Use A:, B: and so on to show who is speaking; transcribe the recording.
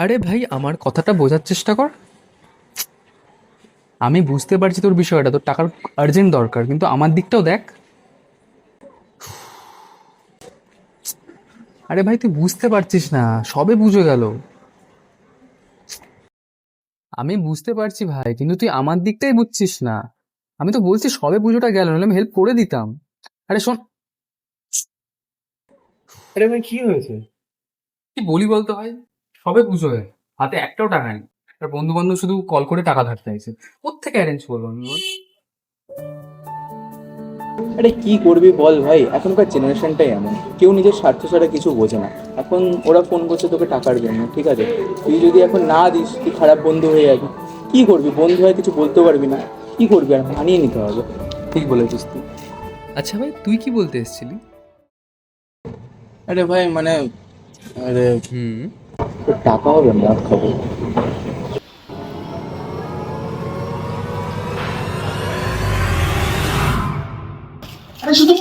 A: আরে ভাই, আমার কথাটা বোঝার চেষ্টা কর। আমি বুঝতে পারছি তোর বিষয়টা, তোর টাকার আর্জেন্ট দরকার, কিন্তু আমার দিকটাও দেখ। আরে ভাই, তুই বুঝতে পারছিস না, সবে বুঝে গেল। আমি বুঝতে পারছি ভাই, কিন্তু তুই আমার দিকটাই বুঝছিস না। আমি তো বলছি সবে পুজোটা গেল, নাহলে আমি হেল্প করে দিতাম। আরে শোন। আরে ভাই, কি হয়েছে? কি বলি বলতো ভাই? সবে পুজো হয়ে গেল, হাতে একটাও টাকা নেই। আর বন্ধু বান্ধব শুধু কল করে টাকা ধার চাইছে। কোত্থেকে অ্যারেঞ্জ করবো আমি বল?
B: আরে কি করবি বল ভাই, এখনকার জেনারেশনটাই এমন, কেউ নিজের স্বার্থ ছাড়া কিছু বোঝে না। এখন ওরা ফোন করছে তোকে টাকার জন্য, ঠিক আছে, তুই যদি এখন না দিস তুই খারাপ বন্ধু হয়ে যাবি। কি করবি, বন্ধু হয়ে কিছু বলতে পারবি না, কি করবি, আর মানিয়ে নিতে হবে। ঠিক বলেছিস তুই।
A: আচ্ছা ভাই, তুই কি বলতে এসেছিলি?
B: আরে ভাই মানে, আরে
A: হুম।
B: তোর টাকা হবে না খবর।
C: আরে শুধু